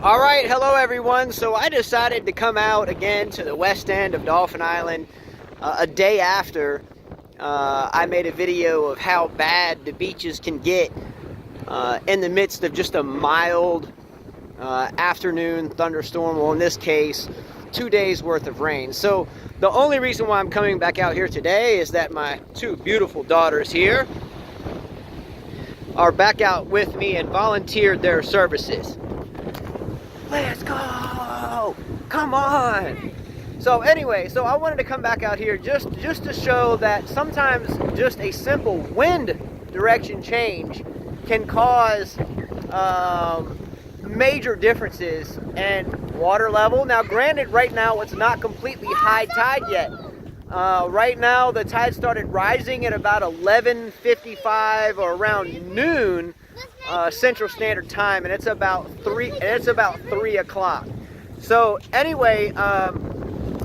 All right, hello everyone. So I decided to come out again to the west end of Dauphin Island a day after I made a video of how bad the beaches can get in the midst of just a mild afternoon thunderstorm. Well, in this case, 2 days worth of rain. So the only reason why I'm coming back out here today is that my two beautiful daughters here are back out with me and volunteered their services. Let's go! Come on! So anyway, so I wanted to come back out here just to show that sometimes just a simple wind direction change can cause major differences in water level. Now granted, right now it's not completely high tide yet. Right now the tide started rising at about 11:55 or around noon Central Standard Time, and it's about 3 o'clock. So anyway,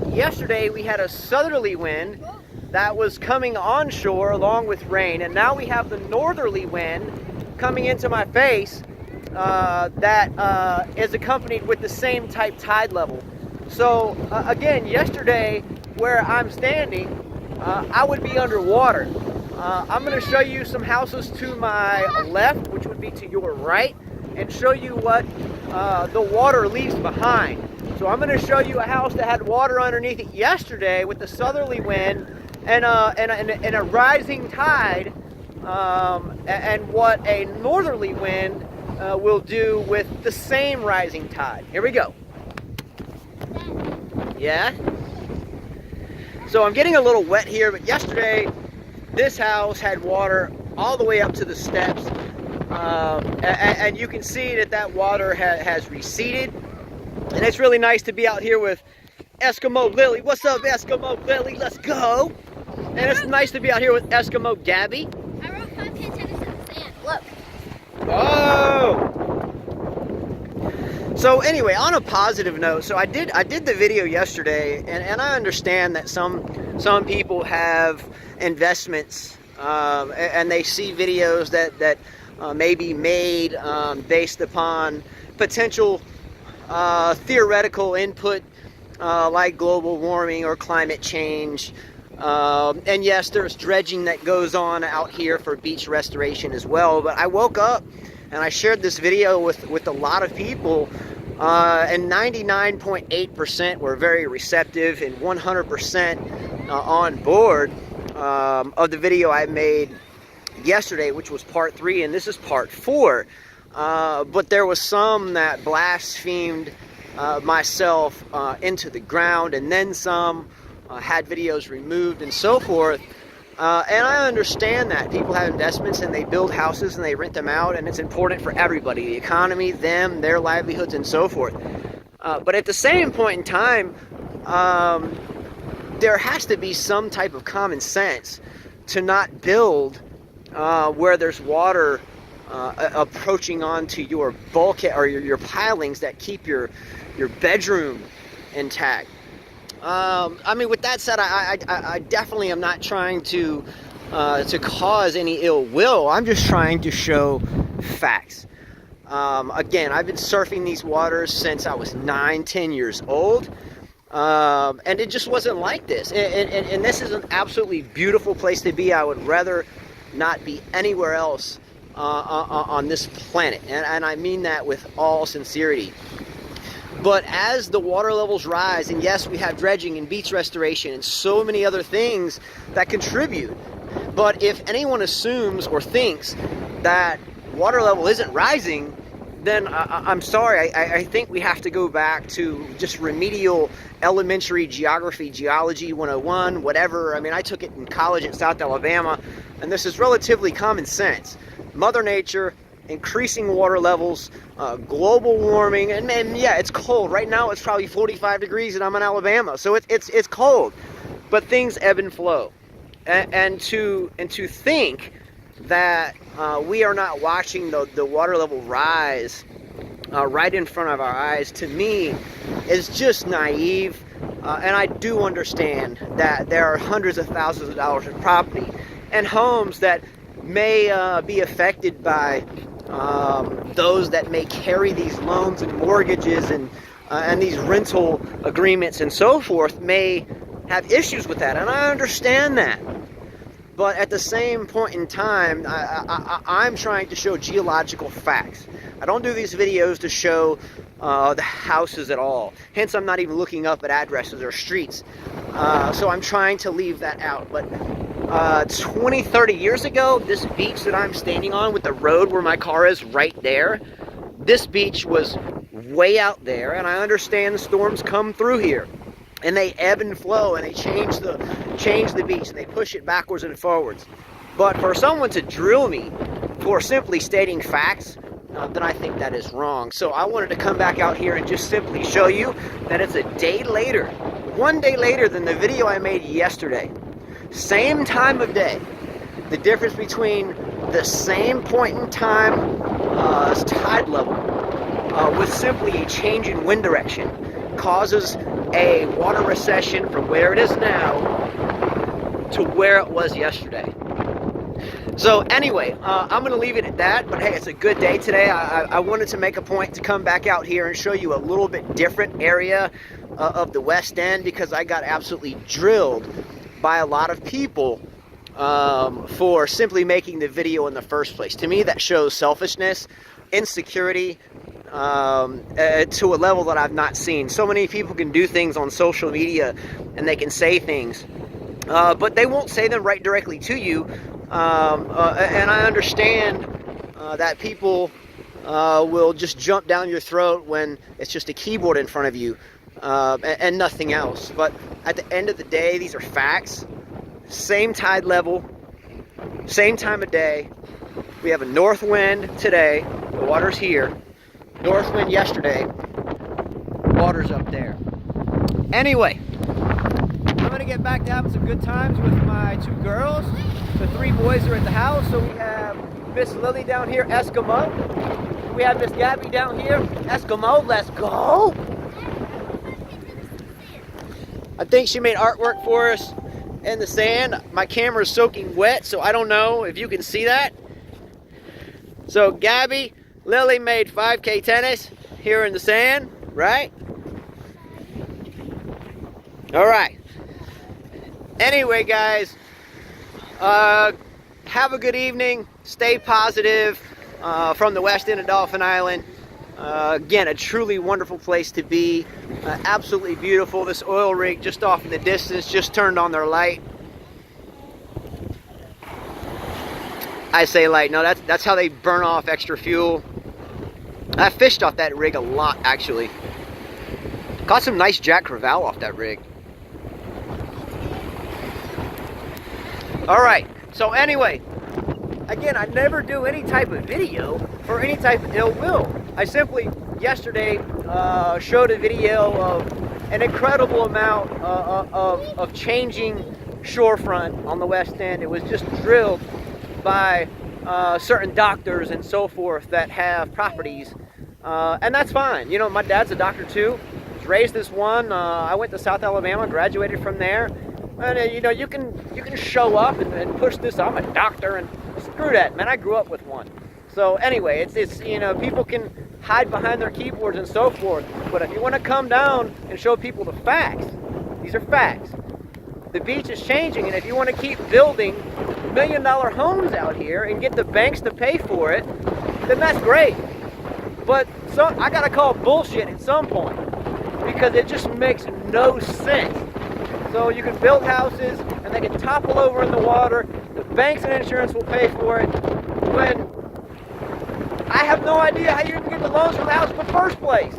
yesterday we had a southerly wind that was coming onshore along with rain, and now we have the northerly wind coming into my face that is accompanied with the same type tide level. So again, yesterday where I'm standing, I would be underwater. I'm going to show you some houses to my left, which would be to your right, and show you what the water leaves behind. So I'm going to show you a house that had water underneath it yesterday with the southerly wind and a rising tide, and what a northerly wind will do with the same rising tide. Here we go. Yeah? So I'm getting a little wet here, but yesterday this house had water all the way up to the steps, and you can see that water has receded, and it's really nice to be out here with Eskimo Lily. What's up, Eskimo Lily? Let's go! And it's nice to be out here with Eskimo Gabby. I wrote 5 10 tennis in the sand. Look. Oh! So anyway, on a positive note, so I did the video yesterday, and I understand that some people have investments and they see videos that may be made based upon potential theoretical input like global warming or climate change. And yes, there's dredging that goes on out here for beach restoration as well. But I woke up and I shared this video with a lot of people, and 99.8% were very receptive and 100% on board of the video I made yesterday, which was part 3, and this is part 4. But there was some that blasphemed myself into the ground, and then some had videos removed and so forth. And I understand that people have investments and they build houses and they rent them out, and it's important for everybody, the economy, them, their livelihoods, and so forth. But at the same point in time, there has to be some type of common sense to not build where there's water approaching onto your bulkhead or your pilings that keep your bedroom intact. I mean, with that said, I definitely am not trying to cause any ill will. I'm just trying to show facts. Again, I've been surfing these waters since I was 9-10 years old, and it just wasn't like this. And this is an absolutely beautiful place to be. I would rather not be anywhere else on this planet, and I mean that with all sincerity. But as the water levels rise, and yes, we have dredging and beach restoration and so many other things that contribute. But if anyone assumes or thinks that water level isn't rising, then I'm sorry. I think we have to go back to just remedial elementary geography, geology 101, whatever. I mean, I took it in college at South Alabama, and this is relatively common sense. Mother Nature, increasing water levels, global warming, and yeah, it's cold. Right now it's probably 45 degrees and I'm in Alabama, so it's cold. But things ebb and flow. And to think that we are not watching the water level rise right in front of our eyes, to me, is just naive. And I do understand that there are hundreds of thousands of dollars in property and homes that may be affected by those that may carry these loans and mortgages and these rental agreements and so forth may have issues with that, and I understand that. But at the same point in time, I'm trying to show geological facts. I don't do these videos to show the houses at all. Hence, I'm not even looking up at addresses or streets. So I'm trying to leave that out. But 20, 30 years ago, this beach that I'm standing on with the road where my car is right there, this beach was way out there, and I understand the storms come through here. And they ebb and flow, and they change the beach, and they push it backwards and forwards. But for someone to drill me for simply stating facts, then I think that is wrong. So I wanted to come back out here and just simply show you that it's a day later, one day later than the video I made yesterday. Same time of day. The difference between the same point in time tide level with simply a change in wind direction causes a water recession from where it is now to where it was yesterday. So anyway, I'm going to leave it at that, but hey, it's a good day today. I wanted to make a point to come back out here and show you a little bit different area of the West End, because I got absolutely drilled by a lot of people for simply making the video in the first place. To me, that shows selfishness, insecurity, to a level that I've not seen. So many people can do things on social media and they can say things, but they won't say them right directly to you. And I understand that people will just jump down your throat when it's just a keyboard in front of you and nothing else. But at the end of the day, these are facts. Same tide level, same time of day. We have a north wind today. The water's here. North wind yesterday. Water's up there. Anyway, I'm going to get back to having some good times with my two girls. The three boys are at the house. So we have Miss Lily down here, Eskimo. We have Miss Gabby down here, Eskimo. Let's go. I think she made artwork for us in the sand. My camera is soaking wet, so I don't know if you can see that. So Gabby, Lily made 5K tennis here in the sand, right? All right. Anyway, guys, have a good evening. Stay positive from the West End of Dauphin Island. Again, a truly wonderful place to be. Absolutely beautiful. This oil rig just off in the distance just turned on their light. I say light. No, that's how they burn off extra fuel. I fished off that rig a lot, actually. Caught some nice Jack Crevalle off that rig. Alright, so anyway, again, I never do any type of video for any type of ill will. I simply, yesterday, showed a video of an incredible amount of changing shorefront on the West End. It was just drilled by certain doctors and so forth that have properties, and that's fine. You know, my dad's a doctor too. Was raised as one. I went to South Alabama, graduated from there, and you know, you can show up and push this. I'm a doctor, and screw that, man. I grew up with one. So anyway, it's you know, people can hide behind their keyboards and so forth, but if you want to come down and show people the facts, these are facts. The beach is changing, and if you want to keep building $1 million homes out here and get the banks to pay for it, then that's great. But I gotta call bullshit at some point, because it just makes no sense. So you can build houses and they can topple over in the water, the banks and insurance will pay for it, when I have no idea how you even get the loans for the house in the first place.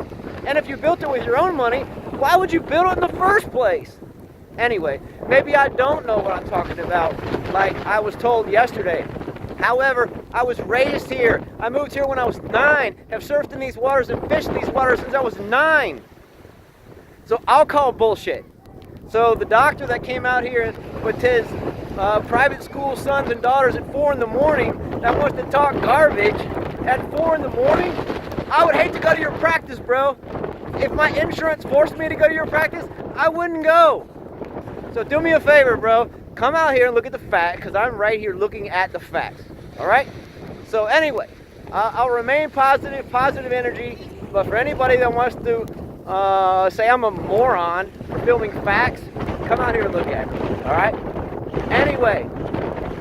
And if you built it with your own money, why would you build it in the first place? Anyway, maybe I don't know what I'm talking about, like I was told yesterday. However, I was raised here. I moved here when I was 9, have surfed in these waters and fished in these waters since I was 9. So I'll call bullshit. So the doctor that came out here with his private school sons and daughters at 4 in the morning that wants to talk garbage at 4 in the morning, I would hate to go to your practice, bro. If my insurance forced me to go to your practice, I wouldn't go. So do me a favor, bro. Come out here and look at the facts, because I'm right here looking at the facts. All right? So anyway, I'll remain positive, positive energy. But for anybody that wants to say I'm a moron for filming facts, come out here and look at me. All right. Anyway,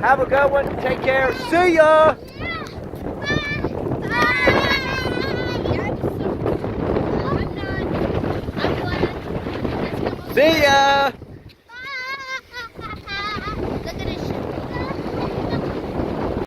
have a good one. Take care. See ya. See ya.